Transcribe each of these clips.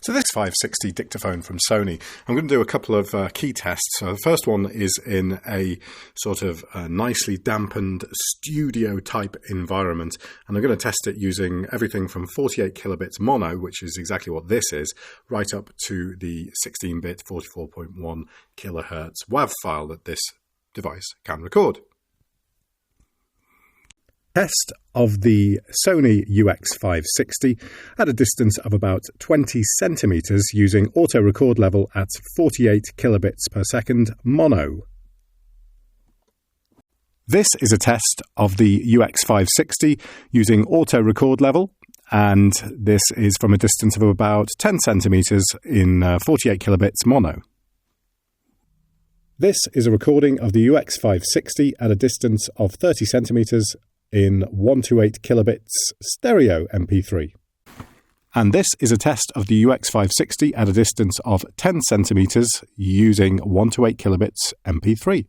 So this 560 Dictaphone from Sony, I'm going to do a couple of key tests. So the first one is in a sort of nicely dampened studio type environment, and I'm going to test it using everything from 48 kilobits mono, which is exactly what this is, right up to the 16-bit 44.1 kilohertz WAV file that this device can record. Test of the Sony UX570 at a distance of about 20 centimeters using auto record level at 48 kilobits per second mono. This is a test of the UX560 using auto record level, and this is from a distance of about 10 centimeters in 48 kilobits mono. This is a recording of the UX560 at a distance of 30 centimeters in 128 kilobits stereo MP3. And this is a test of the UX560 at a distance of 10 centimeters using 128 kilobits MP3.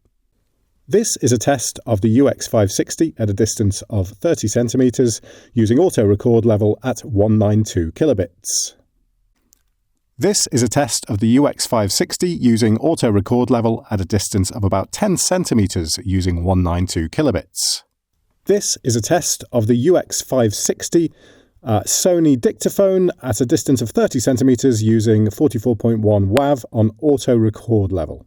This is a test of the UX560 at a distance of 30 centimeters using auto record level at 192 kilobits. This is a test of the UX560 using auto record level at a distance of about 10 centimeters using 192 kilobits. This is a test of the UX560 Sony Dictaphone at a distance of 30 centimeters using 44.1 WAV on auto record level.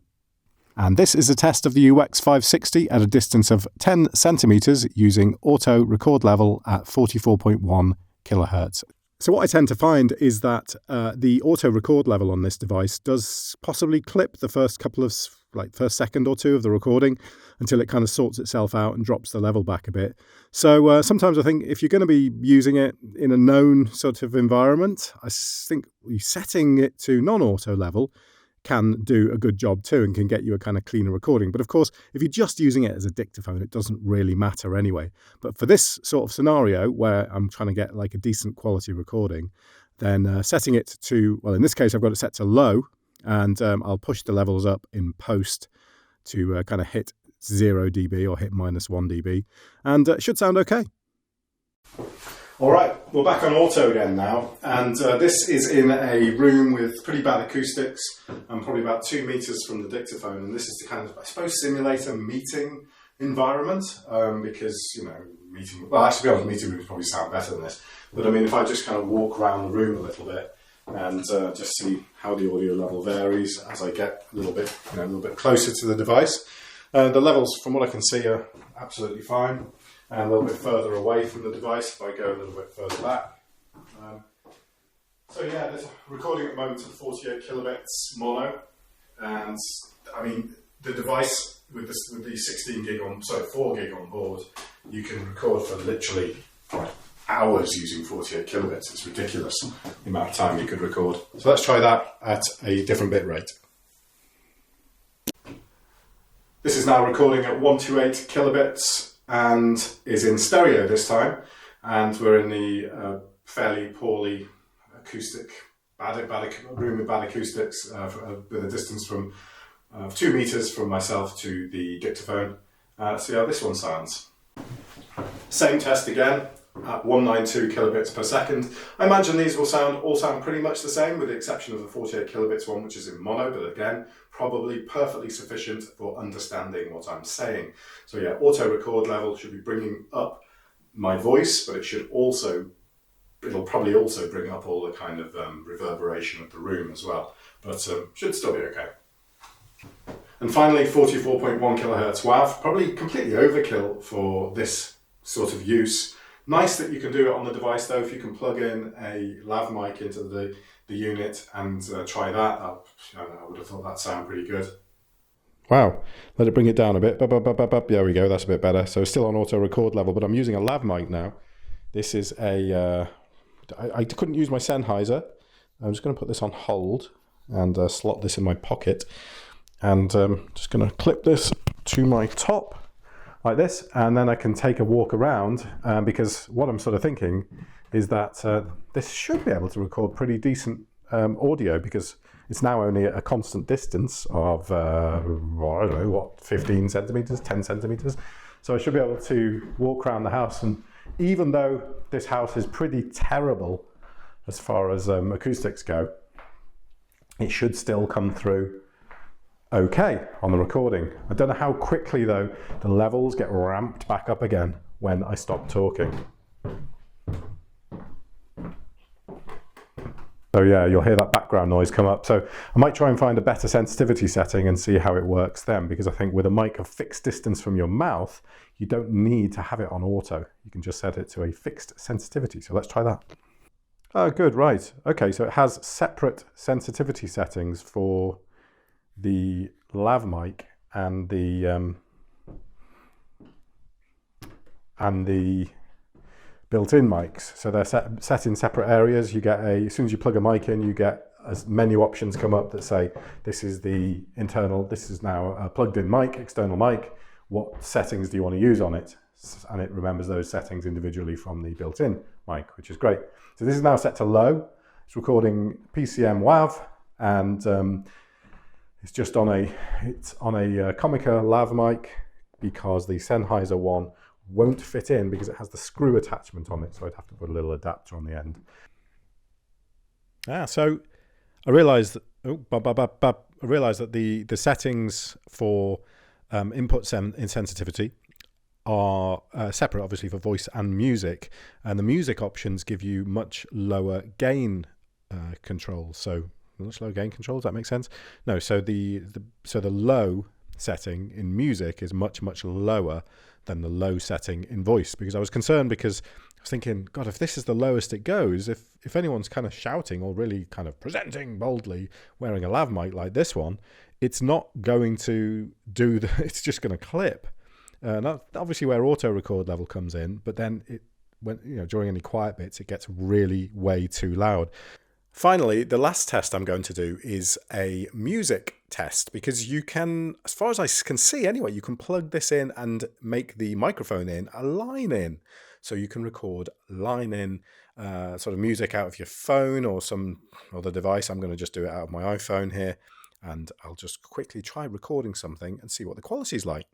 And this is a test of the UX560 at a distance of 10 centimeters using auto record level at 44.1 kilohertz. So what I tend to find is that the auto record level on this device does possibly clip the first second or two of the recording until it kind of sorts itself out and drops the level back a bit. So sometimes I think if you're going to be using it in a known sort of environment, I think setting it to non-auto level can do a good job too and can get you a kind of cleaner recording. But of course, if you're just using it as a dictaphone, it doesn't really matter anyway. But for this sort of scenario where I'm trying to get like a decent quality recording, then setting it to, well, in this case, I've got it set to low, and I'll push the levels up in post to kind of hit 0 dB or hit -1 dB, and it should sound okay. All right, we're back on auto again now, and this is in a room with pretty bad acoustics. I'm probably about 2 meters from the dictaphone, and this is to kind of, I suppose, simulate a meeting environment, because, you know, actually, to be honest, meeting rooms probably sound better than this. But I mean, if I just kind of walk around the room a little bit and just see how the audio level varies as I get a little bit closer to the device. The levels, from what I can see, are absolutely fine. And a little bit further away from the device if I go a little bit further back. So yeah, there's a recording at the moment of 48 kilobits mono, and I mean the device with the 4 gig on board, you can record for literally hours using 48 kilobits. It's ridiculous the amount of time you could record. So let's try that at a different bit rate. This is now recording at 128 kilobits and is in stereo this time, and we're in the fairly poorly room with bad acoustics with a distance from 2 meters from myself to the dictaphone. See how this one sounds. Same test again at 192 kilobits per second. I imagine these will all sound pretty much the same, with the exception of the 48 kilobits one, which is in mono, but again, probably perfectly sufficient for understanding what I'm saying. So yeah, auto record level should be bringing up my voice, but it'll probably also bring up all the kind of reverberation of the room as well, but should still be okay. And finally, 44.1 kilohertz WAV, probably completely overkill for this sort of use. Nice that you can do it on the device though. If you can plug in a lav mic into the unit and try that, I would have thought that sounded pretty good. Wow, let it bring it down a bit. There we go, that's a bit better. So still on auto record level, but I'm using a lav mic now. This is I couldn't use my Sennheiser. I'm just going to put this on hold and slot this in my pocket, and just going to clip this to my top like this, and then I can take a walk around, because what I'm sort of thinking is that this should be able to record pretty decent audio, because it's now only at a constant distance of, I don't know, what, 15 centimeters, 10 centimeters. So I should be able to walk around the house, and even though this house is pretty terrible as far as acoustics go, it should still come through okay on the recording. I don't know how quickly though the levels get ramped back up again when I stop talking. So yeah, you'll hear that background noise come up. So I might try and find a better sensitivity setting and see how it works then, because I think with a mic a fixed distance from your mouth, you don't need to have it on auto. You can just set it to a fixed sensitivity. So let's try that. Oh, good, right. Okay, so it has separate sensitivity settings for the lav mic and the built-in mics. So they're set in separate areas. You get as soon as you plug a mic in, you get menu options come up that say, this is the internal, this is now a plugged-in mic, external mic. What settings do you want to use on it? And it remembers those settings individually from the built-in mic, which is great. So this is now set to low. It's recording PCM WAV, and it's just on a Comica lav mic, because the Sennheiser one won't fit in because it has the screw attachment on it, so I'd have to put a little adapter on the end. So I realised that the settings for input sensitivity are separate, obviously, for voice and music, and the music options give you much lower gain controls. So much lower gain controls. That makes sense? No. So the low setting in music is much lower than the low setting in voice, because I was concerned, because I was thinking, God, if this is the lowest it goes, if anyone's kind of shouting or really kind of presenting boldly wearing a lav mic like this one, it's not going to do it's just going to clip. That's obviously where auto record level comes in, but then during any quiet bits, it gets really way too loud. Finally, the last test I'm going to do is a music test, because you can, as far as I can see anyway, you can plug this in and make the microphone in a line in. So you can record line in sort of music out of your phone or some other device. I'm going to just do it out of my iPhone here, and I'll just quickly try recording something and see what the quality is like.